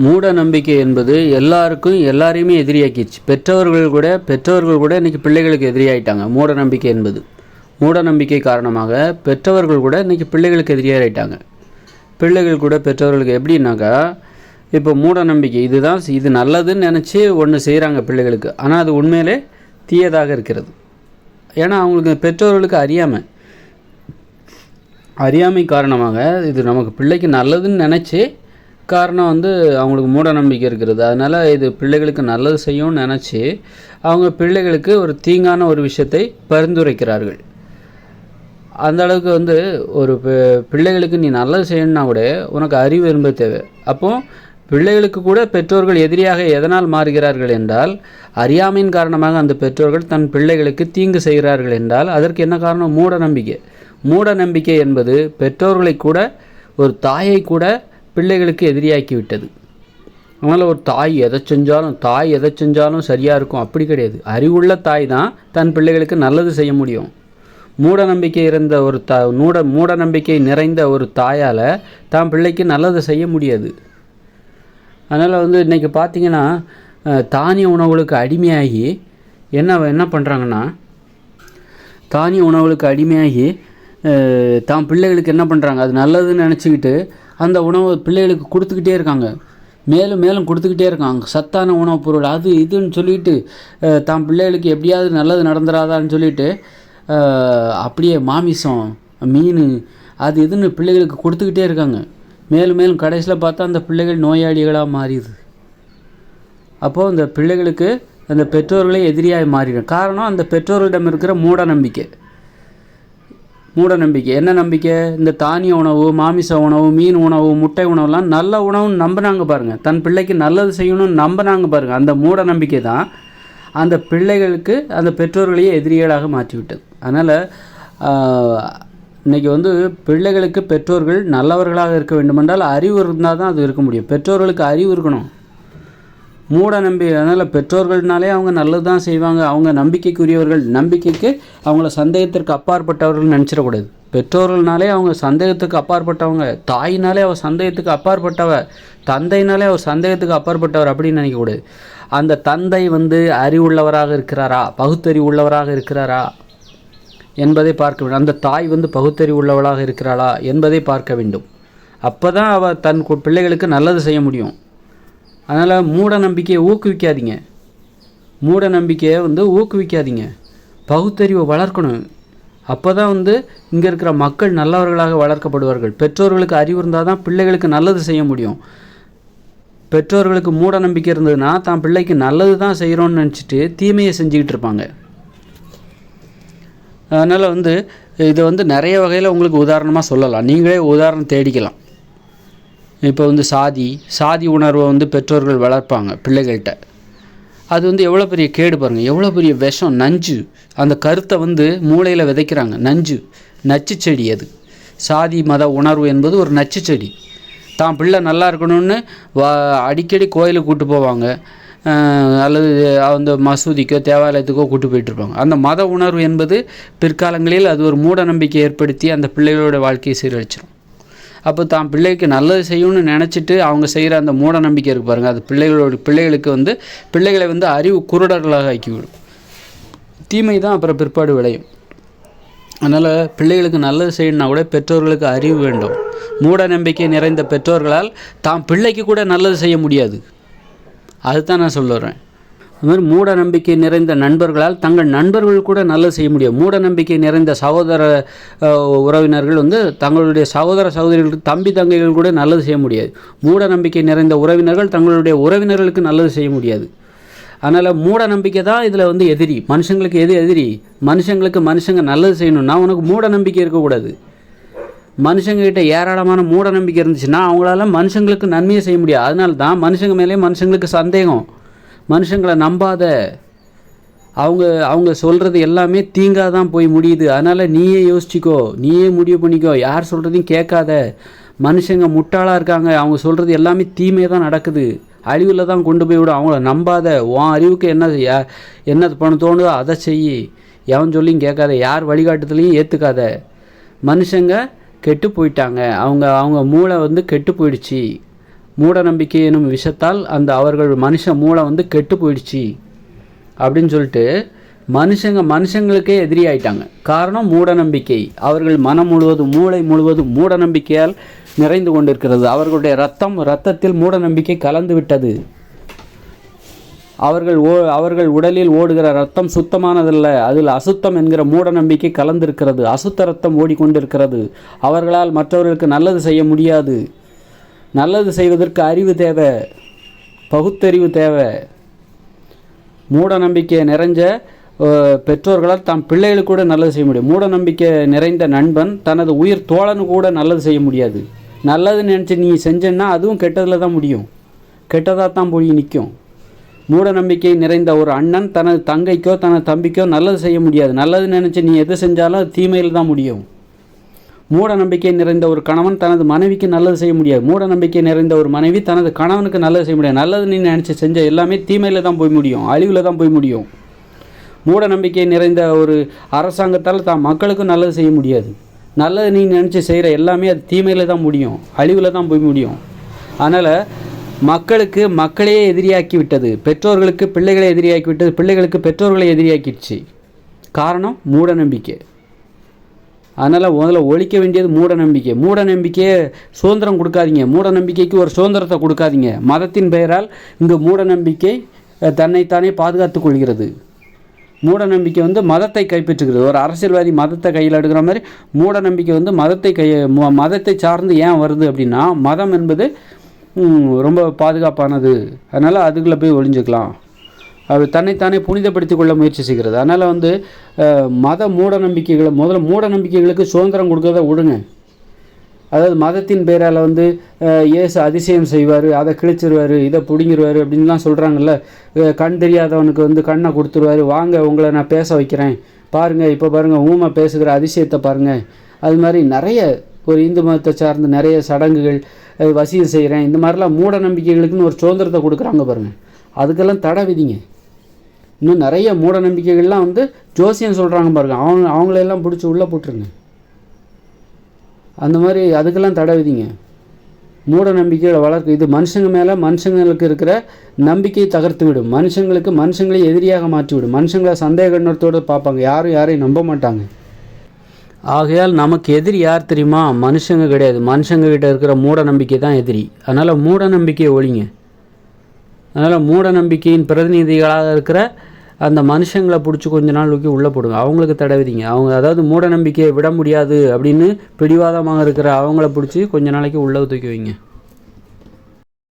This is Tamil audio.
மூட நம்பிக்கை என்பது எல்லாரையுமே எதிரியாக்கிடுச்சு. பெற்றவர்கள் கூட இன்றைக்கி பிள்ளைகளுக்கு எதிரியாயிட்டாங்க. மூட நம்பிக்கை என்பது மூட நம்பிக்கை காரணமாக பெற்றவர்கள் கூட இன்றைக்கி பிள்ளைகளுக்கு எதிரியாயிட்டாங்க. பிள்ளைகள் கூட பெற்றவர்களுக்கு எப்படின்னாக்கா, இப்போ மூட நம்பிக்கை இது நல்லதுன்னு நினச்சி ஒன்று செய்கிறாங்க பிள்ளைகளுக்கு. ஆனால் அது உண்மையிலே தீயதாக இருக்கிறது. ஏன்னா அவங்களுக்கு பெற்றோர்களுக்கு அறியாமை காரணமாக இது நமக்கு பிள்ளைக்கு நல்லதுன்னு நினச்சி காரணம் அவங்களுக்கு மூட நம்பிக்கை இருக்கிறது. அதனால் இது பிள்ளைகளுக்கு நல்லது செய்யும்னு நினச்சி அவங்க பிள்ளைகளுக்கு ஒரு தீங்கான ஒரு விஷயத்தை பரிந்துரைக்கிறார்கள். அந்த அளவுக்கு ஒரு பிள்ளைகளுக்கு நீ நல்லது செய்யணுன்னா கூட உனக்கு அறிவு என்பது தேவை. அப்போது பிள்ளைகளுக்கு கூட பெற்றோர்கள் எதிரியாக எதனால் மாறுகிறார்கள் என்றால், அறியாமையின் காரணமாக அந்த பெற்றோர்கள் தன் பிள்ளைகளுக்கு தீங்கு செய்கிறார்கள் என்றால் அதற்கு என்ன காரணம்? மூட நம்பிக்கை. மூட நம்பிக்கை என்பது பெற்றோர்களை கூட, ஒரு தாயை கூட பிள்ளைகளுக்கு எதிரியாக்கி விட்டது. அதனால் ஒரு தாய் எதை செஞ்சாலும் சரியாக இருக்கும் அப்படி கிடையாது. அறிவுள்ள தாய் தான் தன் பிள்ளைகளுக்கு நல்லது செய்ய முடியும். மூட நம்பிக்கை நிறைந்த ஒரு தாயால் தான் பிள்ளைக்கு நல்லது செய்ய முடியாது. அதனால் இன்றைக்கி பார்த்திங்கன்னா தானிய உணவுகளுக்கு அடிமையாகி என்ன பண்ணுறாங்கன்னா, தானிய உணவுகளுக்கு அடிமையாகி தான் பிள்ளைகளுக்கு என்ன பண்ணுறாங்க, அது நல்லதுன்னு நினச்சிக்கிட்டு அந்த உணவு பிள்ளைகளுக்கு கொடுத்துக்கிட்டே இருக்காங்க. மேலும் மேலும் கொடுத்துக்கிட்டே இருக்காங்க. சத்தான உணவுப் பொருள் அது இதுன்னு சொல்லிட்டு தான் பிள்ளைகளுக்கு எப்படியாவது நல்லது நடந்துடாதான்னு சொல்லிட்டு அப்படியே மாமிசம், மீன் அது இதுன்னு பிள்ளைகளுக்கு கொடுத்துக்கிட்டே இருக்காங்க. மேலும் மேலும் கடைசியில் பார்த்தா அந்த பிள்ளைகள் நோயாளிகளாக மாறிடுது. அப்போது அந்த பிள்ளைகளுக்கு அந்த பெற்றோர்களே எதிரியாக மாறிடும். காரணம் அந்த பெற்றோர்களிடம் இருக்கிற மூட நம்பிக்கை. என்ன நம்பிக்கை? இந்த தானிய உணவு, மாமிச உணவு, மீன் உணவு, முட்டை உணவுலாம் நல்ல உணவுன்னு நம்பினாங்க பாருங்கள். தன் பிள்ளைக்கு நல்லது செய்யணும்னு நம்பினாங்க பாருங்கள். அந்த மூட நம்பிக்கை தான் அந்த பிள்ளைகளுக்கு அந்த பெற்றோர்களையே எதிரிகளாக மாற்றிவிட்டது. அதனால் இன்றைக்கி பிள்ளைகளுக்கு பெற்றோர்கள் நல்லவர்களாக இருக்க வேண்டுமென்றால் அறிவு இருந்தால் தான் அது இருக்க முடியும். பெற்றோர்களுக்கு அறிவு இருக்கணும். மூட நம்பிக்கை. அதனால் பெற்றோர்கள்னாலே அவங்க நல்லது தான் செய்வாங்க, அவங்க நம்பிக்கைக்குரியவர்கள், நம்பிக்கைக்கு அவங்கள சந்தேகத்திற்கு அப்பாற்பட்டவர்கள் நினச்சிடக்கூடாது. பெற்றோர்கள்னாலே அவங்க சந்தேகத்துக்கு அப்பாற்பட்டவங்க, தாயினாலே அவள் சந்தேகத்துக்கு அப்பாற்பட்டவ, தந்தைனாலே அவர் சந்தேகத்துக்கு அப்பாற்பட்டவர் அப்படின்னு நினைக்கக்கூடாது. அந்த தந்தை அறிவுள்ளவராக இருக்கிறாரா, பகுத்தறிவு உள்ளவராக இருக்கிறாரா என்பதை பார்க்க வேண்டும். அந்த தாய் பகுத்தறிவு உள்ளவளாக இருக்கிறாளா என்பதை பார்க்க வேண்டும். அப்போ தான் அவள் தன் பிள்ளைகளுக்கு நல்லது செய்ய முடியும். அதனால் மூட நம்பிக்கையை ஊக்குவிக்காதீங்க. பகுத்தறிவை வளர்க்கணும். அப்போ தான் இங்கே இருக்கிற மக்கள் நல்லவர்களாக வளர்க்கப்படுவார்கள். பெற்றோர்களுக்கு அறிவு இருந்தால் தான் பிள்ளைகளுக்கு நல்லது செய்ய முடியும். பெற்றோர்களுக்கு மூட நம்பிக்கை இருந்ததுன்னா தான் பிள்ளைக்கு நல்லது தான் செய்கிறோன்னு நினச்சிட்டு தீமையை செஞ்சுக்கிட்டு இருப்பாங்க. அதனால் இதை நிறைய வகையில் உங்களுக்கு உதாரணமாக சொல்லலாம். நீங்களே உதாரணம் தேடிக்கலாம். இப்போ சாதி உணர்வை பெற்றோர்கள் வளர்ப்பாங்க பிள்ளைகள்கிட்ட. அது எவ்வளோ பெரிய கேடு பாருங்கள், எவ்வளோ பெரிய விஷம், நஞ்சு. அந்த கருத்தை மூளையில் விதைக்கிறாங்க. நச்சு செடி. அது சாதி மத உணர்வு என்பது ஒரு நச்சு செடி. தான் பிள்ளை நல்லா இருக்கணும்னு அடிக்கடி கோயிலுக்கு கூப்பிட்டு போவாங்க, அல்லது அந்த மசூதிக்கோ தேவாலயத்துக்கோ கூட்டு போயிட்டுருப்பாங்க. அந்த மத உணர்வு என்பது பிற்காலங்களில் அது ஒரு மூட நம்பிக்கை ஏற்படுத்தி அந்த பிள்ளைகளோட வாழ்க்கையை சீரழிச்சிடும். அப்போ தான் பிள்ளைக்கு நல்லது செய்யணும்னு நினச்சிட்டு அவங்க செய்கிற அந்த மூட நம்பிக்கை இருக்குது பாருங்கள், அது பிள்ளைகளுக்கு பிள்ளைகளை அறிவு குருடர்களாக ஆக்கிவிடும். தீமை தான் அப்புறம் பிற்பாடு விளையும். அதனால் பிள்ளைகளுக்கு நல்லது செய்யணுன்னா கூட பெற்றோர்களுக்கு அறிவு வேண்டும். மூட நம்பிக்கை நிறைந்த பெற்றோர்களால் தான் பிள்ளைக்கு கூட நல்லது செய்ய முடியாது. அதுதான் நான் சொல்ல வரேன். அதுமாதிரி மூட நம்பிக்கை நிறைந்த நண்பர்களால் தங்கள் நண்பர்கள் கூட நல்லது செய்ய முடியும். மூட நம்பிக்கை நிறைந்த சகோதர உறவினர்கள் தங்களுடைய சகோதர சகோதரிகளுக்கு, தம்பி தங்கைகள் கூட நல்லது செய்ய முடியாது. மூட நம்பிக்கை நிறைந்த உறவினர்கள் தங்களுடைய உறவினர்களுக்கு நல்லது செய்ய முடியாது. அதனால் மூட நம்பிக்கை தான் இதில் எதிரி. மனுஷங்களுக்கு எதிரி? மனுஷங்க நல்லது செய்யணும்னா உனக்கு மூட நம்பிக்கை இருக்கக்கூடாது. மனுஷங்ககிட்ட ஏராளமான மூட நம்பிக்கை இருந்துச்சுன்னா அவங்களால மனுஷங்களுக்கு நன்மையை செய்ய முடியாது. அதனால தான் மனுஷங்க மேலே மனுஷங்களுக்கு சந்தேகம். மனுஷங்களை நம்பாத. அவங்க சொல்கிறது எல்லாமே தீங்காக தான் போய் முடியுது. அதனால் நீயே யோசிச்சிக்கோ, நீயே முடிவு பண்ணிக்கோ, யார் சொல்கிறதையும் கேட்காத. மனுஷங்க முட்டாளாக இருக்காங்க, அவங்க சொல்கிறது எல்லாமே தீமையாக தான் நடக்குது, அழிவில் தான் கொண்டு போய் விடும். அவங்கள நம்பாத. உன் அறிவுக்கு என்ன பண்ண தோணுதோ அதை செய். எவன் சொல்லியும் கேட்காத, யார் வழிகாட்டுதலையும் ஏற்றுக்காத. மனுஷங்க கெட்டு போயிட்டாங்க, அவங்க மூளை கெட்டு போயிடுச்சு. மூட நம்பிக்கை எனும் விஷத்தால் அந்த அவர்கள் மனுஷ மூளை வந்து கெட்டு போயிடுச்சு அப்படின்னு சொல்லிட்டு மனுஷங்களுக்கே எதிரி ஆயிட்டாங்க. காரணம் மூட நம்பிக்கை. அவர்கள் மனம் முழுவதும் மூளை முழுவதும் மூட நம்பிக்கையால் நிறைந்து கொண்டிருக்கிறது. அவர்களுடைய இரத்தத்தில் மூட நம்பிக்கை கலந்து விட்டது. அவர்கள் உடலில் ஓடுகிற இரத்தம் சுத்தமானதல்ல, அதில் அசுத்தம் என்கிற மூட நம்பிக்கை கலந்திருக்கிறது. அசுத்த இரத்தம் ஓடிக்கொண்டிருக்கிறது. அவர்களால் மற்றவர்களுக்கு நல்லது செய்ய முடியாது. நல்லது செய்வதற்கு அறிவு தேவை, பகுத்தறிவு தேவை. மூட நம்பிக்கை நிறைஞ்ச பெற்றோர்களால் தாம் பிள்ளைகளுக்கு கூட நல்லது செய்ய முடியும். மூட நம்பிக்கை நிறைந்த நண்பன் தனது உயிர் தோழனு கூட நல்லது செய்ய முடியாது. நல்லதுன்னு நினச்சி நீ செஞ்சேன்னா அதுவும் கெட்டதில் தான் முடியும், கெட்டதாக தான் போய் நிற்கும். மூட நம்பிக்கை நிறைந்த ஒரு அண்ணன் தனது தங்கைக்கோ தனது தம்பிக்கோ நல்லது செய்ய முடியாது. நல்லதுன்னு நினச்சி நீ எது செஞ்சாலும் அது தீமையில் தான் முடியும். மூட நம்பிக்கை நிறைந்த ஒரு கணவன் தனது மனைவிக்கு நல்லது செய்ய முடியாது. மூட நம்பிக்கை நிறைந்த ஒரு மனைவி தனது கணவனுக்கு நல்லது செய்ய முடியாது. நல்லது நீ நினச்சி செஞ்ச எல்லாமே தீமையில் தான் போய் முடியும், அழிவில் தான் போய் முடியும். மூட நம்பிக்கை நிறைந்த ஒரு அரசாங்கத்தால் தான் மக்களுக்கும் நல்லது செய்ய முடியாது. நல்லது நீ நினச்சி செய்கிற எல்லாமே அது தீமையில் தான் முடியும், அழிவில் தான் போய் முடியும். அதனால் மக்களுக்கு மக்களையே எதிரியாக்கி விட்டது, பெற்றோர்களுக்கு பிள்ளைகளை எதிரியாக்கி விட்டது, பிள்ளைகளுக்கு பெற்றோர்களை எதிரியாக்கிடுச்சு. காரணம் மூட நம்பிக்கை. அதனால் முதல்ல ஒழிக்க வேண்டியது மூட நம்பிக்கை. மூட நம்பிக்கையை சுதந்திரம் கொடுக்காதீங்க, மூட நம்பிக்கைக்கு ஒரு சுதந்திரத்தை கொடுக்காதீங்க. மதத்தின் பெயரால் இங்கு மூட நம்பிக்கை தன்னைத்தானே பாதுகாத்து கொள்கிறது. மூட நம்பிக்கை வந்து மதத்தை கைப்பற்றுகிறது. ஒரு அரசியல்வாதி மதத்தை கையில் எடுக்கிற மாதிரி மூட நம்பிக்கை வந்து மதத்தை சார்ந்து ஏன் வருது அப்படின்னா, மதம் என்பது ரொம்ப பாதுகாப்பானது, அதனால் அதுக்குள்ளே போய் ஒளிஞ்சுக்கலாம். அது தன்னைத்தானே புனிதப்படுத்தி கொள்ள முயற்சி செய்கிறது. அதனால் வந்து மூட நம்பிக்கைகளை முதல்ல மூட நம்பிக்கைகளுக்கு சுதந்திரம் கொடுக்கறத விடுங்க. அதாவது மதத்தின் பேரால் வந்து இயேசு அதிசயம் செய்வார், அதை கிழிச்சிருவார், இதை பிடுங்கிடுவார் அப்படின்லாம் சொல்கிறாங்கல்ல. கண் தெரியாதவனுக்கு வந்து கண்ணை கொடுத்துருவார், வாங்க உங்களை நான் பேச வைக்கிறேன் பாருங்கள், இப்போ பாருங்கள் ஊமை பேசுகிற அதிசயத்தை பாருங்கள். அது மாதிரி நிறைய ஒரு இந்து மதத்தை சார்ந்த நிறைய சடங்குகள், வசியம் செய்கிறேன், இந்த மாதிரிலாம் மூட நம்பிக்கைகளுக்குன்னு ஒரு சுதந்திரத்தை கொடுக்குறாங்க பாருங்கள். அதுக்கெல்லாம் தடை விதிங்க. இன்னும் நிறைய மூட நம்பிக்கைகள்லாம் வந்து ஜோசியம் சொல்கிறாங்க பாருங்கள், அவங்களெல்லாம் பிடிச்சி உள்ளே போட்டுருங்க. அந்த மாதிரி அதுக்கெல்லாம் தடை விதிங்க. மூட நம்பிக்கைகளை வளர்க்க இது மனுஷங்க மேலே மனுஷங்களுக்கு இருக்கிற நம்பிக்கையை தகர்த்து விடும். மனுஷங்களை எதிரியாக மாற்றிவிடும். மனுஷங்களை சந்தேக கண்ணோட்டத்தோடு பார்ப்பாங்க, யாரையும் நம்ப மாட்டாங்க. ஆகையால் நமக்கு எதிரி யார் தெரியுமா? மனுஷங்க கிடையாது, மனுஷங்க கிட்ட இருக்கிற மூட நம்பிக்கை தான் எதிரி. அதனால் மூட நம்பிக்கையை ஒழிங்க. அதனால் மூட நம்பிக்கையின் பிரதிநிதிகளாக இருக்கிற அந்த மனுஷங்களை பிடிச்சி கொஞ்ச நாள் நோக்கி உள்ளே போடுங்க, அவங்களுக்கு தடை விதிங்க. அதாவது மூட நம்பிக்கையை விட முடியாது அப்படின்னு பிடிவாதமாக இருக்கிற அவங்கள பிடிச்சி கொஞ்ச நாளைக்கு உள்ளே தூக்கி வைங்க.